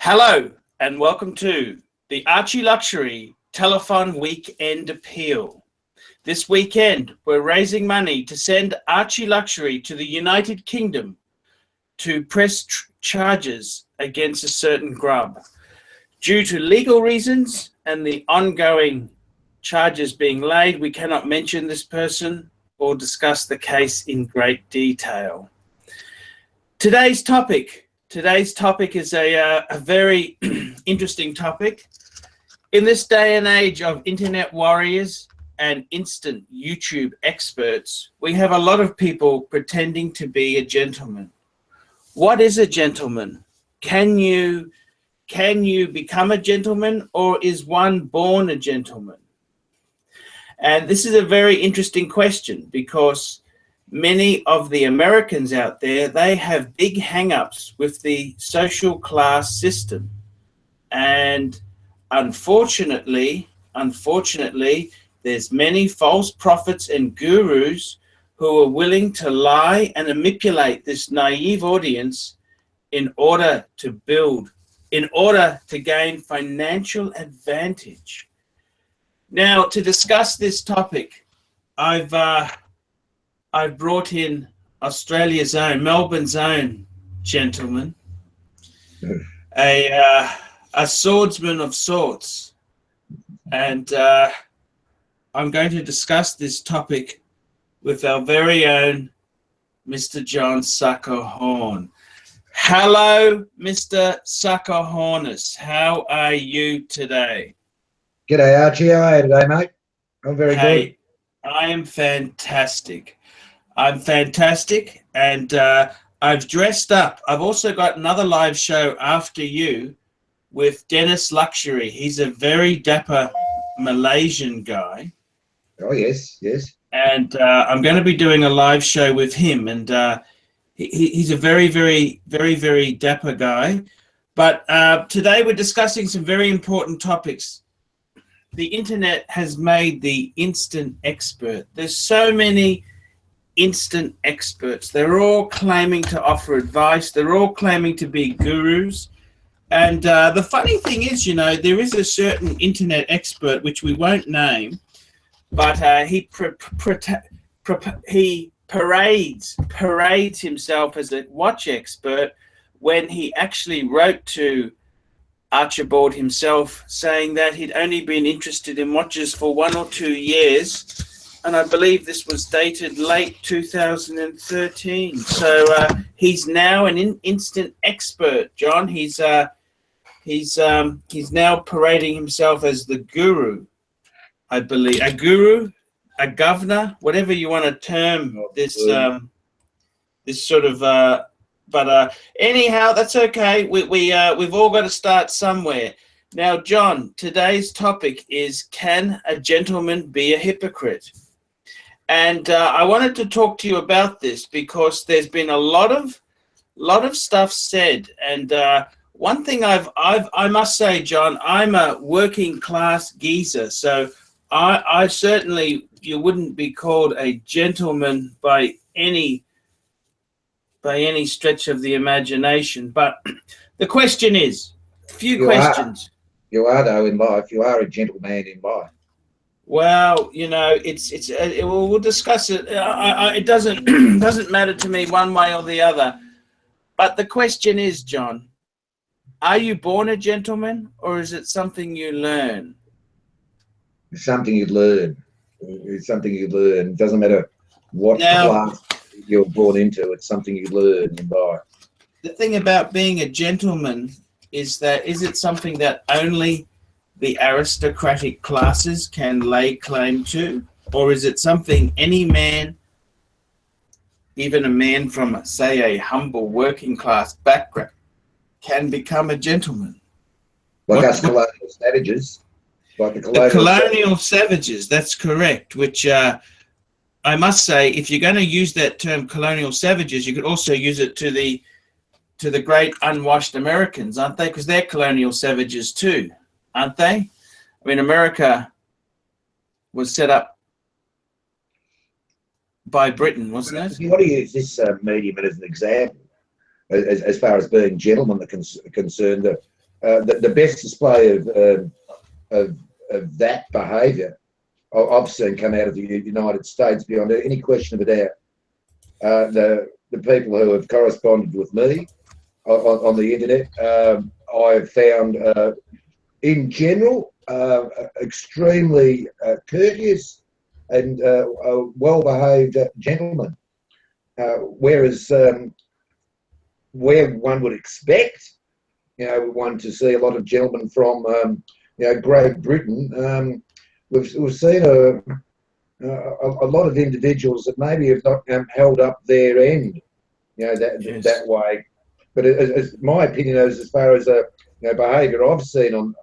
Hello and welcome to the ArchieLuxury Telethon Weekend Appeal. This weekend, we're raising money to send ArchieLuxury to the United Kingdom to press charges against a certain grub. Due to legal reasons and the ongoing charges being laid, we cannot mention this person or discuss the case in great detail. Today's topic is a very interesting topic. In this day and age of internet warriors and instant YouTube experts, we have a lot of people pretending to be a gentleman. What is a gentleman? Can you become a gentleman, or is one born a gentleman? And this is a very interesting question, because many of the Americans out there, they have big hang-ups with the social class system. And unfortunately, there's many false prophets and gurus who are willing to lie and manipulate this naive audience in order to gain financial advantage. Now, to discuss this topic, I've brought in Australia's own, Melbourne's own gentleman, a swordsman of sorts, and I'm going to discuss this topic with our very own Mr. John Sucker-Horn. Hello, Mr. Sucker-Hornus. How are you today? G'day, Archie. How are you today, mate? I'm very good. I am fantastic. I'm fantastic, and I've dressed up. I've also got another live show after you with Dennis Luxury. He's a very dapper Malaysian guy. Oh, yes, yes. And I'm going to be doing a live show with him, and he's a very, very, very, very dapper guy. But today we're discussing some very important topics. The internet has made the instant expert. There's so many instant experts. They're all claiming to offer advice. They're all claiming to be gurus. And the funny thing is, you know, there is a certain internet expert, which we won't name, but he parades himself as a watch expert when he actually wrote to Archibald himself saying that he'd only been interested in watches for 1 or 2 years, and I believe this was dated late 2013. So he's now an instant expert, John. He's now parading himself as the guru, I believe. A guru, a governor, whatever you want to term this this sort of but anyhow, that's okay. We've all got to start somewhere. Now, John, today's topic is, can a gentleman be a hypocrite? And I wanted to talk to you about this because there's been a lot of stuff said. And one thing I must say, John, I'm a working class geezer, so I certainly, you wouldn't be called a gentleman by any stretch of the imagination. But the question is, questions. You are, though, in life. You are a gentleman in life. Well, you know, we'll discuss it. It doesn't matter to me one way or the other. But the question is, John, are you born a gentleman, or is it something you learn? It's something you learn. It's something you learn. It doesn't matter what class you're born into. It's something you learn in life. The thing about being a gentleman is that, is it something that only the aristocratic classes can lay claim to, or is it something any man, even a man from, say, a humble working class background, can become a gentleman? Like us colonial savages. Like the colonial savages, that's correct, which I must say, if you're going to use that term colonial savages, you could also use it to the great unwashed Americans, aren't they? Because they're colonial savages too, aren't they? I mean, America was set up by Britain, wasn't it? If you want to use this medium as an example, as far as being gentlemen are concerned, the best display of that behaviour I've seen come out of the United States, beyond any question of a doubt. The people who have corresponded with me on the internet, I've found in general extremely courteous and well-behaved gentlemen, whereas where one would expect, one to see a lot of gentlemen from Great Britain, we've seen a lot of individuals that maybe have not held up their end, that way. But as my opinion is, as far as behaviour I've seen on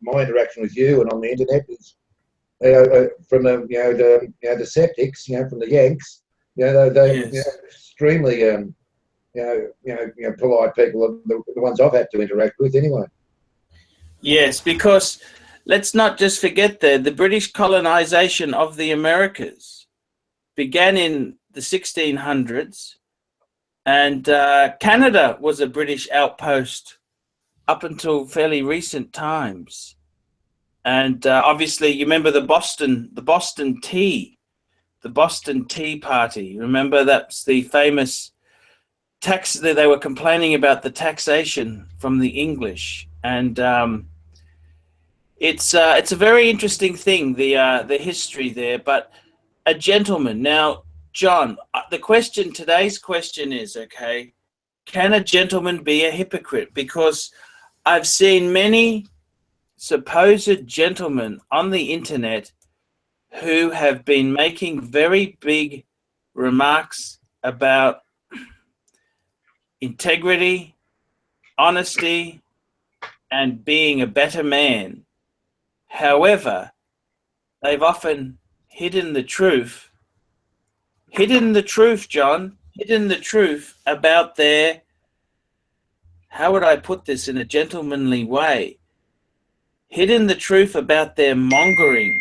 my interaction with you and on the internet, is from the septics, from the Yanks, they're extremely polite people, the ones I've had to interact with anyway. Yes, because let's not just forget the British colonization of the Americas began in the 1600s, and Canada was a British outpost up until fairly recent times. And obviously, you remember the Boston Tea Party. Remember, that's the famous tax that they were complaining about, the taxation from the English. And it's a very interesting thing, the history there. But a gentleman. Now, John, today's question is, okay, can a gentleman be a hypocrite? Because I've seen many supposed gentlemen on the internet who have been making very big remarks about integrity, honesty, and being a better man. However, they've often hidden the truth, John, hidden the truth about their, how would I put this in a gentlemanly way? Hidden the truth about their mongering.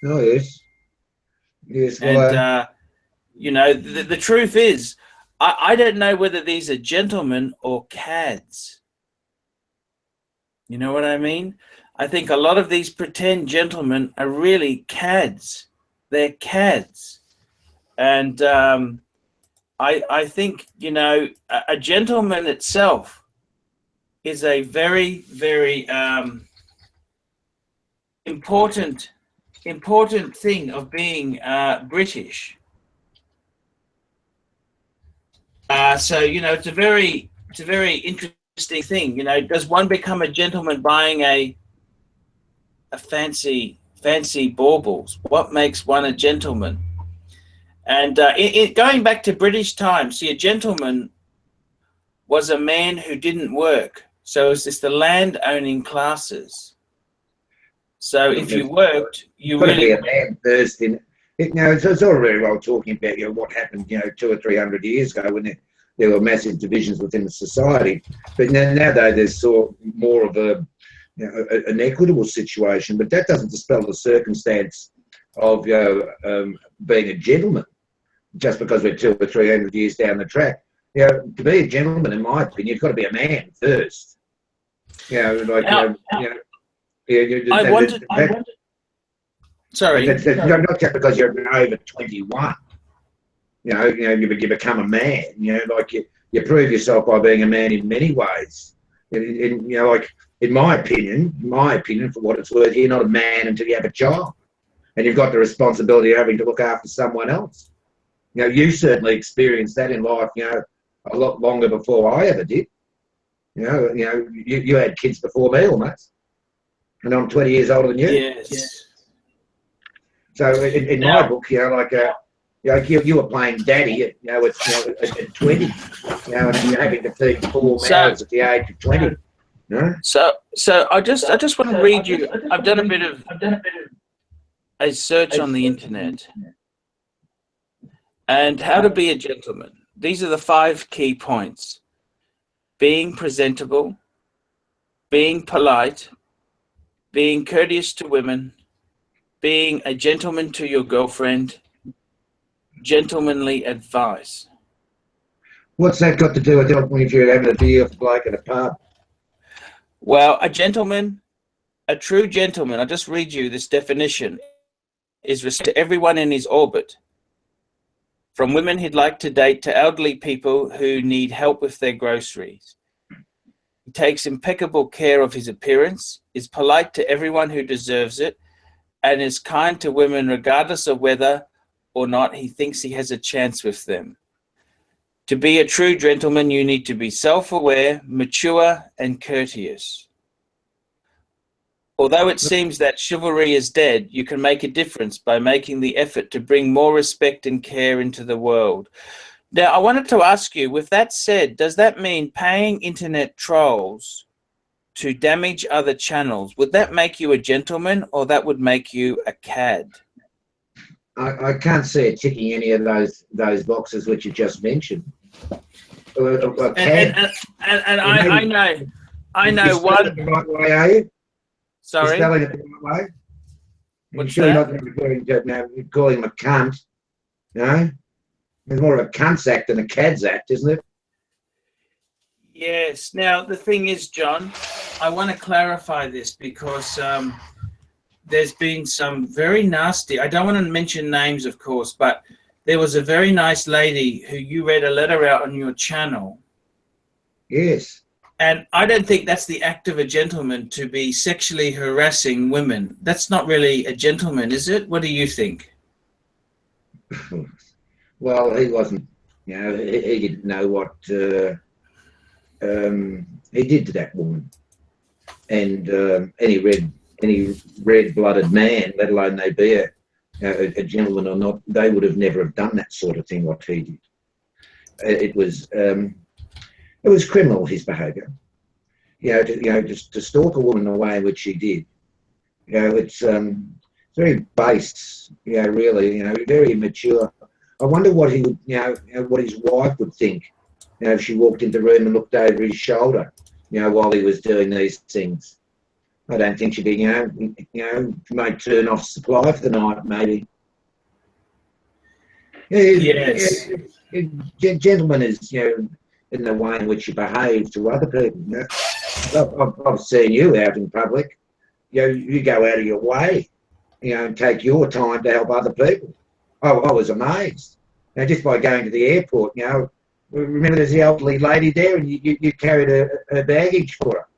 Oh, yes. Yes, well, and, the truth is, I don't know whether these are gentlemen or cads. You know what I mean? I think a lot of these pretend gentlemen are really cads. They're cads. And I think, a gentleman itself is a very, very important thing of being British. So it's a very interesting thing. Does one become a gentleman buying a fancy baubles? What makes one a gentleman? And going back to British times, see, a gentleman was a man who didn't work. So it's just the land-owning classes. So if you worked, you really be a man first. It's all very well talking about what happened 200 or 300 years ago when there were massive divisions within the society. But nowadays there's more of an equitable situation. But that doesn't dispel the circumstance of being a gentleman just because we're 200 or 300 years down the track. To be a gentleman, in my opinion, you've got to be a man first. I wanted. Sorry. Not just because you're over 21. You become a man. You prove yourself by being a man in many ways. In my opinion, for what it's worth, you're not a man until you have a child, and you've got the responsibility of having to look after someone else. You certainly experienced that in life. A lot longer before I ever did. You had kids before me almost, and I'm 20 years older than you. Yes. So in my book, you were playing daddy at 20, and you're having to feed 4 mouths at the age of 20. So I just want to read you. I've done a bit of a search on the internet, and how to be a gentleman. These are the 5 key points: being presentable, being polite, being courteous to women, being a gentleman to your girlfriend, gentlemanly advice. What's that got to do with it when you're having a beer with a bloke at a pub? Well, a true gentleman, I'll just read you this definition, is respect to everyone in his orbit, from women he'd like to date to elderly people who need help with their groceries. He takes impeccable care of his appearance, is polite to everyone who deserves it, and is kind to women regardless of whether or not he thinks he has a chance with them. To be a true gentleman, you need to be self-aware, mature, and courteous. Although it seems that chivalry is dead, you can make a difference by making the effort to bring more respect and care into the world. Now, I wanted to ask you, with that said, does that mean paying internet trolls to damage other channels? Would that make you a gentleman, or that would make you a cad? I can't see it ticking any of those boxes which you just mentioned. And I know you're one. the right way, are you? Sorry. You're spelling it the right way. What's You're that? not going to call him a cunt. No, it's more of a cunt's act than a cad's act, isn't it? Yes. Now the thing is, John, I want to clarify this because there's been some very nasty. I don't want to mention names, of course, but there was a very nice lady who you read a letter out on your channel. Yes. And I don't think that's the act of a gentleman to be sexually harassing women. That's not really a gentleman, is it? What do you think? Well, he wasn't, he didn't know what he did to that woman. And any red-blooded man, let alone they be a gentleman or not, they would have never have done that sort of thing what he did. It was criminal, his behaviour. Just to stalk a woman the way in which he did. It's very base. Really. Very immature. I wonder what he would, what his wife would think. If she walked into the room and looked over his shoulder, while he was doing these things. I don't think she'd be, might turn off supply for the night, maybe. Yes. Gentleman is, in the way in which you behave to other people. I've seen you out in public. You go out of your way, and take your time to help other people. I was amazed. Just by going to the airport, remember there's the elderly lady there, and you carried her baggage for her.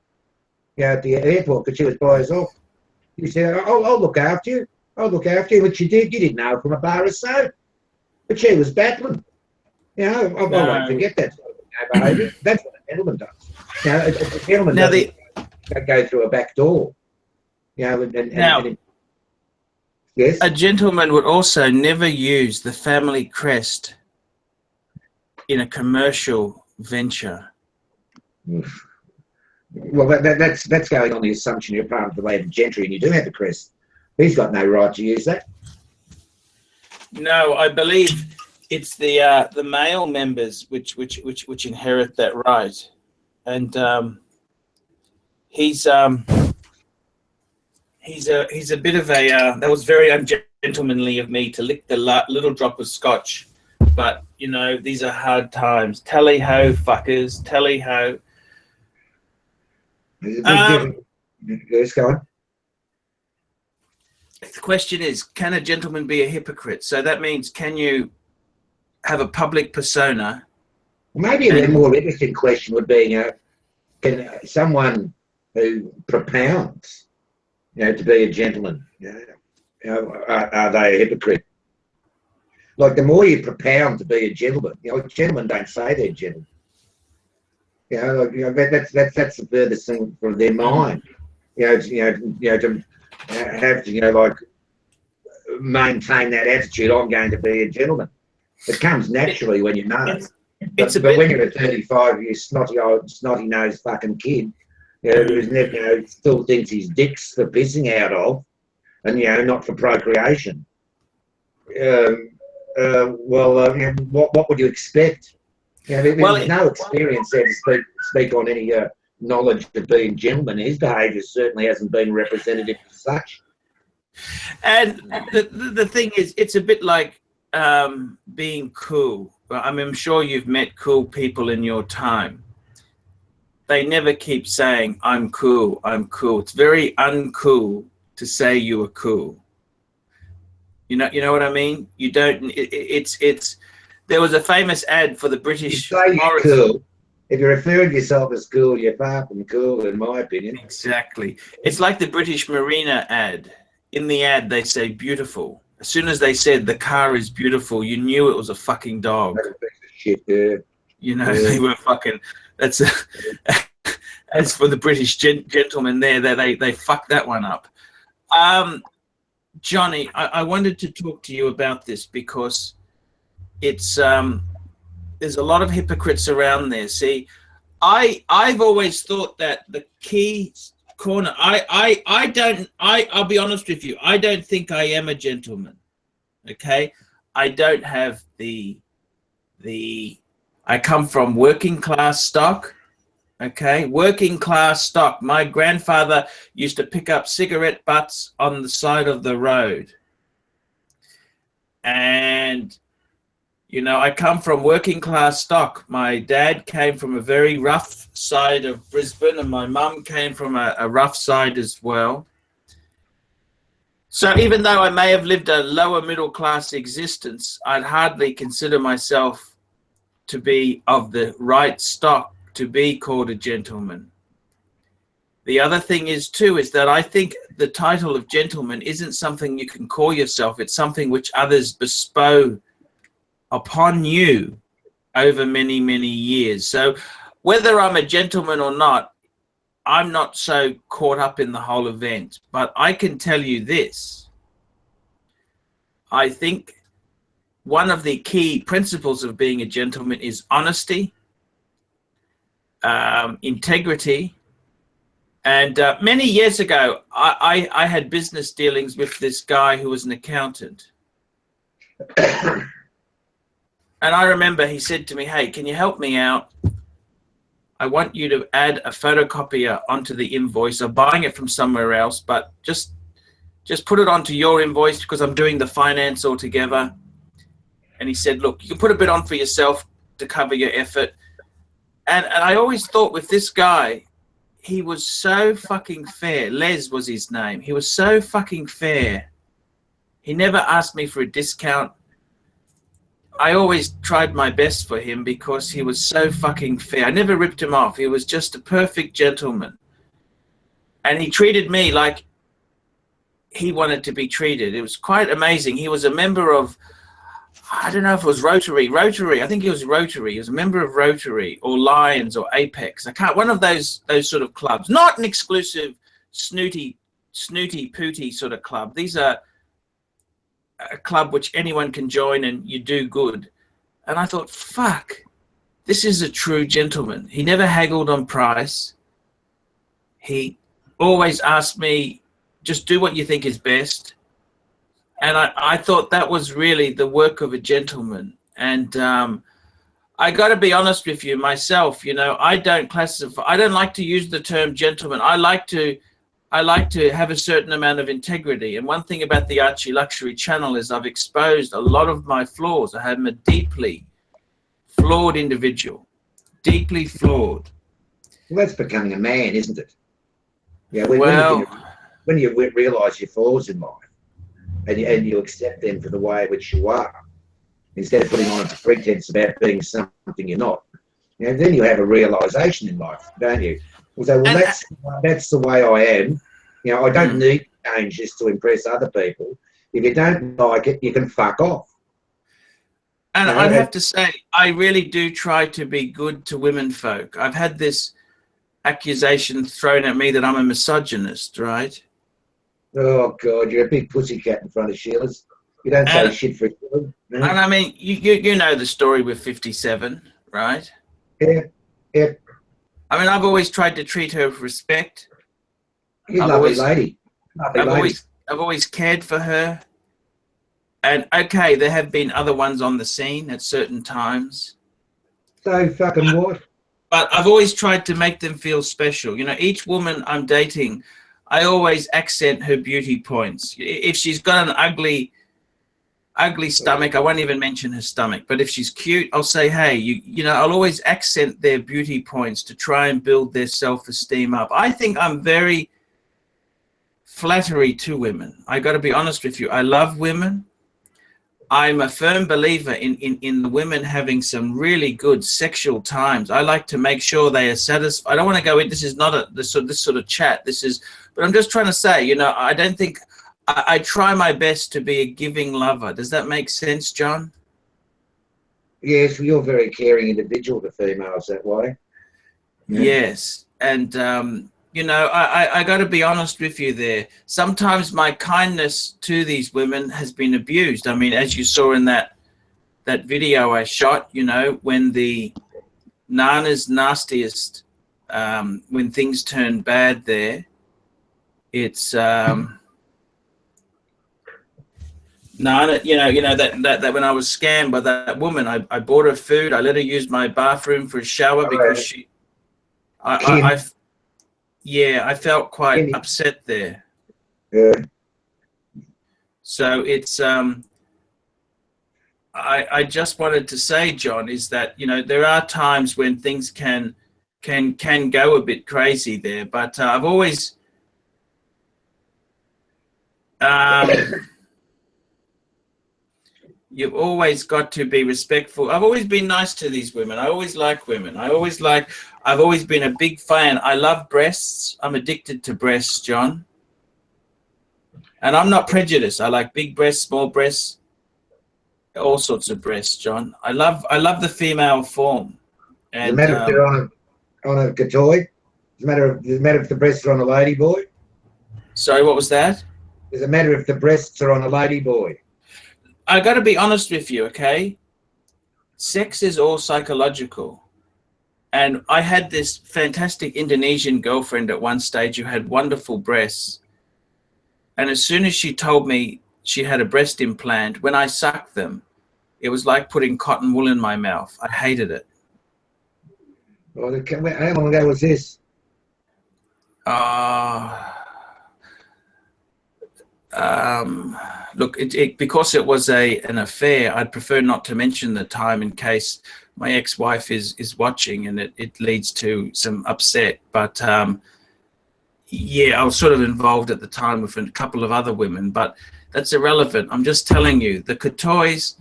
At the airport because she was by herself. You said, I'll look after you. I'll look after you. Which you did. You didn't know from a bar of soap. But she was battling. I won't forget that sort of behaviour. That's what a gentleman does. A gentleman doesn't go through a back door. Yes? A gentleman would also never use the family crest in a commercial venture. Oof. Well, that's going on the assumption you're part of the landed gentry and you do have the crest. He's got no right to use that. No, I believe it's the male members which inherit that right, and he's a bit of a that was very ungentlemanly of me to lick the little drop of scotch, but these are hard times. Tally ho, fuckers! Tally ho. Yes, go on. The question is, can a gentleman be a hypocrite? So that means, can you have a public persona? Maybe a more interesting question would be, can someone who propounds, to be a gentleman, are they a hypocrite? Like the more you propound to be a gentleman, gentlemen don't say they're gentlemen. That's the furthest thing from their mind. To have to maintain that attitude. I'm going to be a gentleman. It comes naturally when you know. But when you're a 35-year snotty-nosed fucking kid, who's never, still thinks his dick's for pissing out of, and not for procreation. What would you expect? There's no experience there to speak on any knowledge of being gentleman. His behaviour certainly hasn't been representative of such. And the thing is, it's a bit like being cool. well, I'm sure you've met cool people in your time. They never keep saying, I'm cool, I'm cool. It's very uncool to say you are cool. You know what I mean? You don't, it's, there was a famous ad for the British. You say you're cool. If you're referring to yourself as cool, you're far from cool, in my opinion. Exactly. It's like the British Marina ad. In the ad, they say beautiful. As soon as they said the car is beautiful, you knew it was a fucking dog. That's a piece of shit, yeah. You know, they were fucking, that's a, as for the British gentlemen there, they fucked that one up. Johnny, I wanted to talk to you about this because it's, there's a lot of hypocrites around there. See, I've always thought that the key corner, I'll be honest with you, I don't think I am a gentleman. Okay, I don't have I come from working class stock. Okay, working class stock. My grandfather used to pick up cigarette butts on the side of the road. And, you know, I come from working class stock. My dad came from a very rough side of Brisbane, and my mum came from a rough side as well. So even though I may have lived a lower middle class existence, I'd hardly consider myself to be of the right stock to be called a gentleman. The other thing is too, is that I think the title of gentleman isn't something you can call yourself. It's something which others bestow upon you over many, many years. So whether I'm a gentleman or not, I'm not so caught up in the whole event, but I can tell you this. I think one of the key principles of being a gentleman is honesty, integrity. And many years ago, I had business dealings with this guy who was an accountant. And I remember he said to me, hey, can you help me out? I want you to add a photocopier onto the invoice. I'm buying it from somewhere else, but just put it onto your invoice because I'm doing the finance altogether. And he said, look, you can put a bit on for yourself to cover your effort. And I always thought with this guy, he was so fucking fair. Les was his name. He was so fucking fair. He never asked me for a discount. I always tried my best for him because he was so fucking fair. I never ripped him off. He was just a perfect gentleman. And he treated me like he wanted to be treated. It was quite amazing. He was a member of, I don't know if it was Rotary. I think he was Rotary. He was a member of Rotary or Lions or Apex. One of those sort of clubs. Not an exclusive snooty pooty sort of club. These are a club which anyone can join and you do good. And I thought, fuck, this is a true gentleman. He never haggled on price. He always asked me, just do what you think is best. And I thought that was really the work of a gentleman. And I got to be honest with you myself, you know, I don't like to use the term gentleman. I like to have a certain amount of integrity. And one thing about the ArchieLuxury channel is I've exposed a lot of my flaws. I am a deeply flawed individual, deeply flawed. Well, that's becoming a man, isn't it? Yeah. When you realise your flaws in life and you accept them for the way in which you are, instead of putting on a pretense about being something you're not, you know, then you have a realisation in life, don't you? So, well, that's the way I am. You know, I don't need to change just to impress other people. If you don't like it, you can fuck off. And I'd have to say, I really do try to be good to women folk. I've had this accusation thrown at me that I'm a misogynist, right? Oh, God, you're a big pussycat in front of Sheila's. You don't say shit for Sheila. No? And I mean, you know the story with 57, right? Yeah, yeah. I mean, I've always tried to treat her with respect. You're a lovely lady. I've always cared for her. And okay, there have been other ones on the scene at certain times. So fucking what? But I've always tried to make them feel special. You know, each woman I'm dating, I always accent her beauty points. If she's got an ugly ugly stomach, I won't even mention her stomach. But if she's cute, I'll say, hey, you know, I'll always accent their beauty points to try and build their self-esteem up. I think I'm very flattery to women. I got to be honest with you. I love women. I'm a firm believer in the women having some really good sexual times. I like to make sure they are satisfied. I don't want to go in. This is not this sort of chat. This is, but I'm just trying to say, you know, I don't think I try my best to be a giving lover. Does that make sense, John? Yes, well, you're a very caring individual to females that way. Yeah. Yes, and you know, I got to be honest with you there. Sometimes my kindness to these women has been abused. I mean, as you saw in that video I shot, you know, when the Nana's nastiest, when things turn bad there, it's Nana, you know that when I was scammed by that woman, I bought her food. I let her use my bathroom for a shower because I felt quite upset there. Yeah. So it's I just wanted to say, John, is that, you know, there are times when things can go a bit crazy there, but I've always you've always got to be respectful. I've always been nice to these women. I always like women. I've always been a big fan. I love breasts. I'm addicted to breasts, John. And I'm not prejudiced. I like big breasts, small breasts, all sorts of breasts, John. I love the female form. And, does it matter if they're on a katoy? Does it matter if the breasts are on a lady boy? Sorry, what was that? Does it matter if the breasts are on a lady boy? I got to be honest with you, okay? Sex is all psychological. And I had this fantastic Indonesian girlfriend at one stage who had wonderful breasts. And as soon as she told me she had a breast implant, when I sucked them, it was like putting cotton wool in my mouth. I hated it. Well, how long ago was this? Look, because it was an affair, I'd prefer not to mention the time in case my ex-wife is watching and it leads to some upset. But yeah, I was sort of involved at the time with a couple of other women, but that's irrelevant. I'm just telling you, the katoys,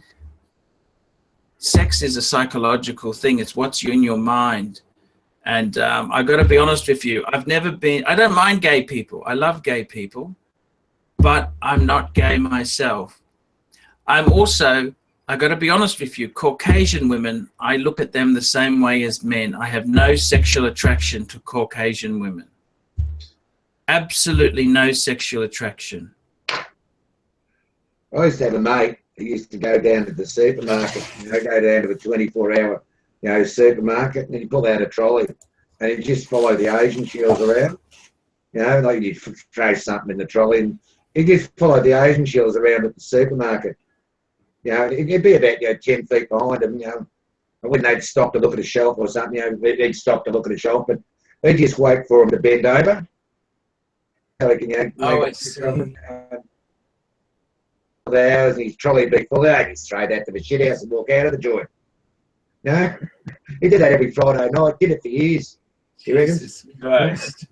sex is a psychological thing. It's what's in your mind. And I got to be honest with you, I don't mind gay people. I love gay people, but I'm not gay myself. I'm also, I got to be honest with you, Caucasian women, I look at them the same way as men. I have no sexual attraction to Caucasian women. Absolutely no sexual attraction. I used to have a mate who used to go down to the supermarket, go down to a 24-hour, supermarket, and he'd pull out a trolley and he'd just follow the Asian shills around. Like you'd throw something in the trolley and he'd just follow the Asian shills around at the supermarket. It'd be about 10 feet behind him, and when they'd stop to look at a shelf or something, they'd stop to look at a shelf, but they'd just wait for him to bend over. The hours and his trolley would be full, they'd just throw that to the shit house and walk out of the joint. He did that every Friday night, did it for years. You reckon? Jesus Christ.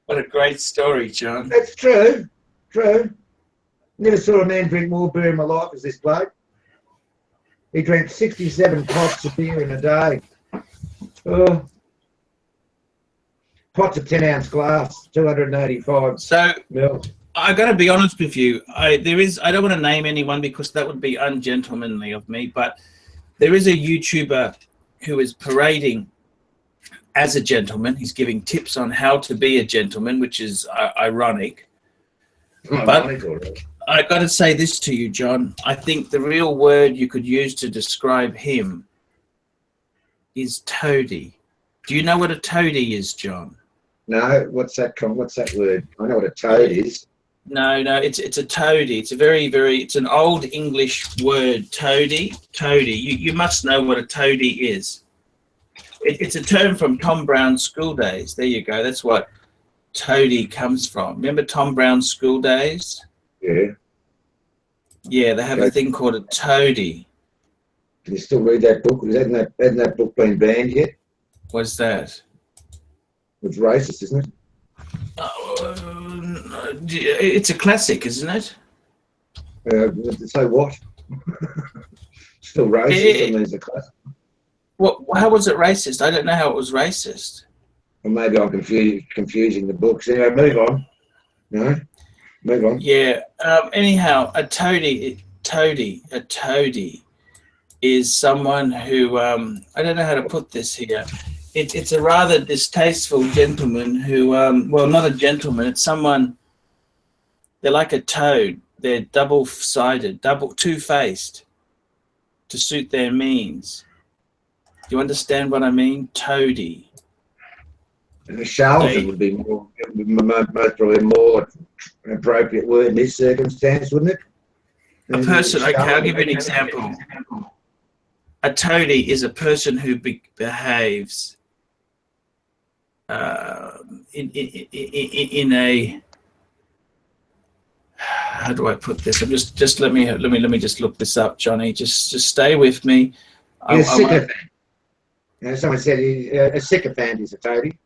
What a great story, John. That's true. Never saw a man drink more beer in my life as this bloke. He drank 67 pots of beer in a day. Pots of 10-ounce glass, 285 mil. I got to be honest with you. I don't want to name anyone because that would be ungentlemanly of me, but there is a YouTuber who is parading as a gentleman. He's giving tips on how to be a gentleman, which is ironic. But I got to say this to you, John. I think the real word you could use to describe him is toady. Do you know what a toady is, John? No, what's that word? I know what a toad is. No, it's a toady. It's a it's an old English word, toady. You must know what a toady is. It's a term from Tom Brown's School Days. There you go. That's what toady comes from. Remember Tom Brown's School Days? Yeah. Yeah, they have a thing called a toady. Can you still read that book? Hasn't that book been banned yet? What's that? It's racist, isn't it? It's a classic, isn't it? So what? Still racist, and there's a class. What? How was it racist? I don't know how it was racist. Or maybe I'm confusing the books. Anyway, move on. No, move on. Yeah. Anyhow, a toady is someone who I don't know how to put this here. It's a rather distasteful gentleman who well, not a gentleman. It's someone. They're like a toad. They're double-sided, two-faced, to suit their means. Do you understand what I mean? Toady. And a charlatan would be most probably a more appropriate word in this circumstance, wouldn't it? A person. Okay, I'll give you an example. A toady is a person who behaves in a. How do I put this? I'm just let me just look this up, Johnny. Just stay with me. Sycophant. Someone said a sycophant is a toady.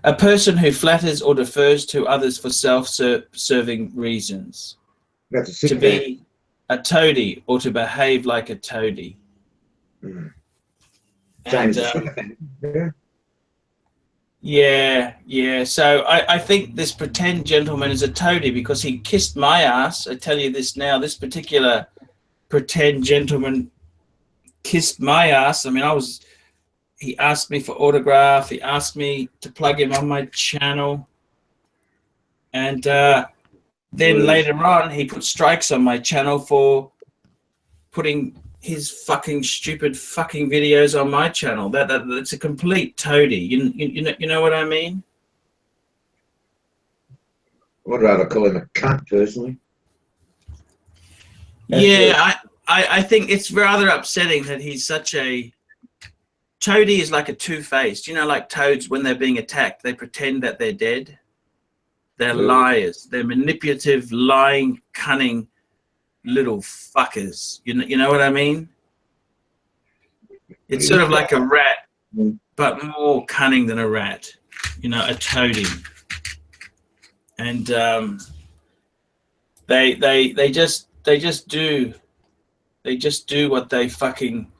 A person who flatters or defers to others for self-serving reasons. That's a sycophant. To be a toady or to behave like a toady. Mm. Same as a sycophant. Yeah. So I think this pretend gentleman is a toady because he kissed my ass. I tell you this now. This particular pretend gentleman kissed my ass. I mean, he asked me for autograph. He asked me to plug him on my channel. And then later on, he put strikes on my channel for putting his fucking stupid fucking videos on my channel. That's a complete toady. You know what I mean? I'd rather call him a cunt, personally. Yeah, I think it's rather upsetting that he's such a toady. Is like a two-faced. You know, like toads when they're being attacked, they pretend that they're dead. They're liars. They're manipulative, lying, cunning little fuckers. You know what I mean? It's sort of like a rat, but more cunning than a rat. You know, a toady. And they just do what they fucking.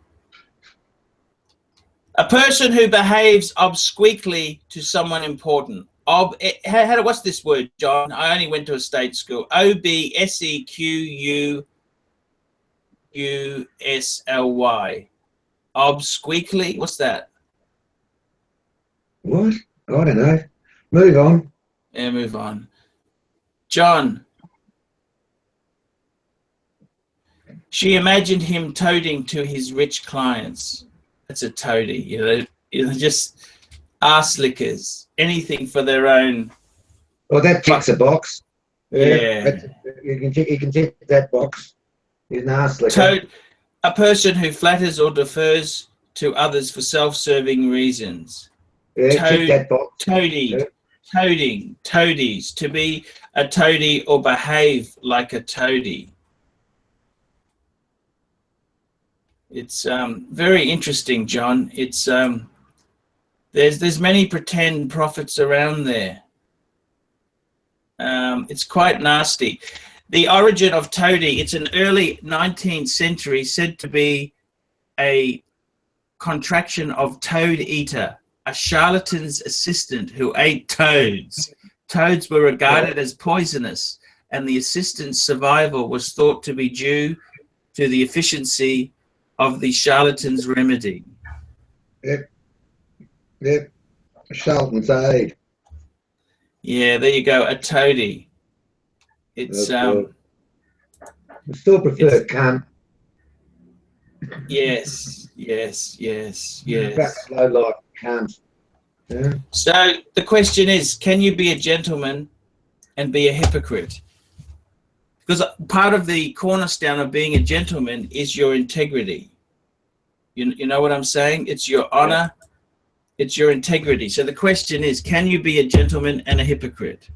A person who behaves obsequiously to someone important. What's this word, John? I only went to a state school. obsequiously. Obsequiously. What's that? What? I don't know. Move on. Yeah, move on. John. She imagined him toading to his rich clients. That's a toady. You know, just ass lickers. Anything for their own. Well, that ticks a box. Yeah. You can tick that box. He's an ass licker. A person who flatters or defers to others for self-serving reasons. Yeah, tick that box. Toadies. To be a toady or behave like a toady. It's very interesting, John. It's there's many pretend prophets around there. It's quite nasty. The origin of toady, it's an early 19th century, said to be a contraction of toad eater, a charlatan's assistant who ate toads. Toads were regarded as poisonous, and the assistant's survival was thought to be due to the efficiency of the charlatan's remedy. Yep. A charlatan's aid. Yeah, there you go. A toady. It's I still prefer cunt. Yes. That's low like cunt. Yeah. So the question is, can you be a gentleman and be a hypocrite? Because part of the cornerstone of being a gentleman is your integrity. You know what I'm saying? It's your honor. It's your integrity. So the question is, can you be a gentleman and a hypocrite?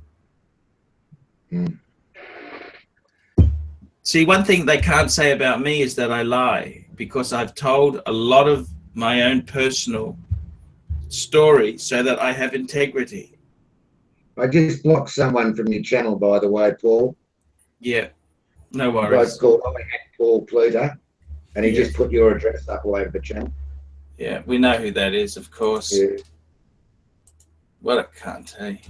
See, one thing they can't say about me is that I lie, because I've told a lot of my own personal story so that I have integrity. I just blocked someone from your channel, by the way, Paul. Yeah, no A bloke worries. called Paul Pluter, and he Yeah. just put your address up all over the channel. Yeah, we know who that is, of course. Yeah. What a cunt, hey?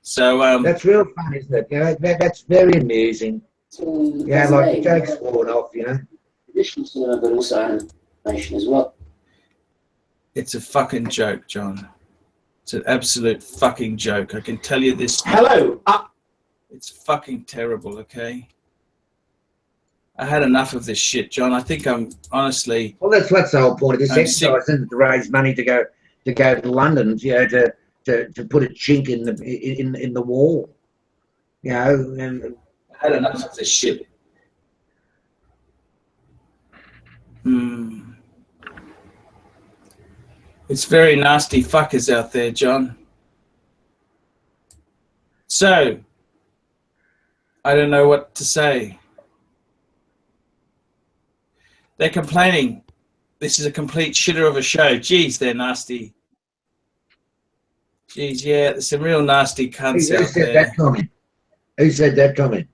So, That's real fun, isn't it? You know, that's very amusing. Yeah, like the joke's worn off, you know. Traditional cinema, but also animation as well. it's a fucking joke, John. It's an absolute fucking joke. I can tell you this. Hello. It's fucking terrible, okay? I had enough of this shit, John. I think I'm honestly... Well, that's the whole point of this I'm exercise, isn't it? To raise money to go to London, you know, to put a chink in the wall, you know. And I had enough of this shit. It's very nasty fuckers out there, John. So, I don't know what to say. They're complaining this is a complete shitter of a show. Geez, they're nasty. Geez, yeah, there's some real nasty cunts who out said there. that comment? Who said that comment?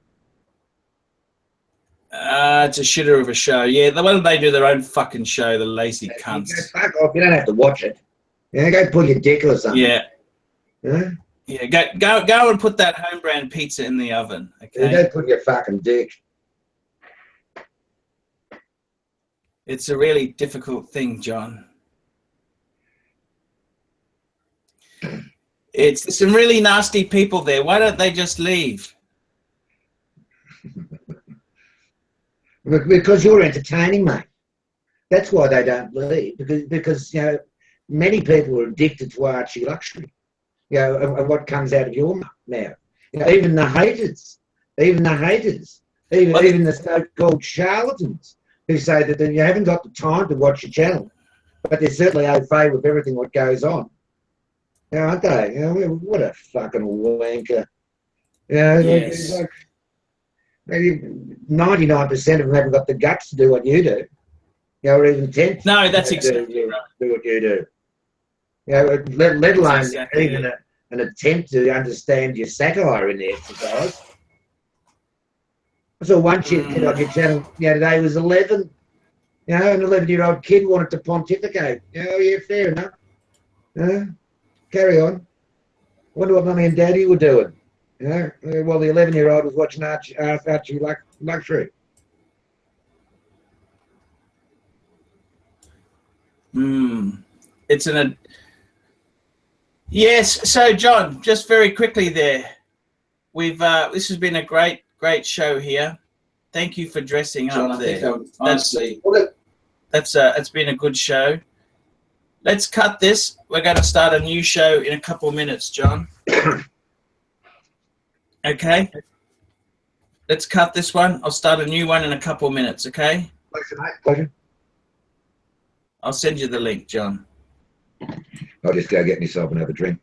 It's a shitter of a show. Yeah, why don't they do their own fucking show, the lazy cunts? You go fuck off. You don't have to watch it. Yeah, go pull your dick or something. Yeah. Yeah? Yeah, go and put that home brand pizza in the oven, okay? You don't put your fucking dick. It's a really difficult thing, John. There's some really nasty people there. Why don't they just leave? Because you're entertaining, mate. That's why they don't leave. Because you know, many people are addicted to ArchieLuxury. You know, and what comes out of your mouth now. You know, even the haters, even the so-called charlatans who say that you haven't got the time to watch your channel, but they're certainly au fait with everything what goes on. You know, aren't they? You know, what a fucking wanker. You know, Yes. like, maybe 99% of them haven't got the guts to do what you do. You know, or even 10%. No, that's exactly right. Do what you do. You know, let alone exactly even an attempt to understand your satire in the exercise. I saw one shit kid on your channel the other day was 11. You know, an 11-year-old kid wanted to pontificate. Oh, yeah, fair enough. Carry on. Wonder what mummy and daddy were doing. You know, while the 11-year-old was watching ArchieLuxury. It's yes. So, John, just very quickly there, this has been a great show here. Thank you for dressing John, up I think there. honestly, It's been a good show. Let's cut this. We're going to start a new show in a couple of minutes, John. Okay. Let's cut this one. I'll start a new one in a couple of minutes. Okay. Pleasure, mate. Pleasure. I'll send you the link, John. I'll just go get myself another drink.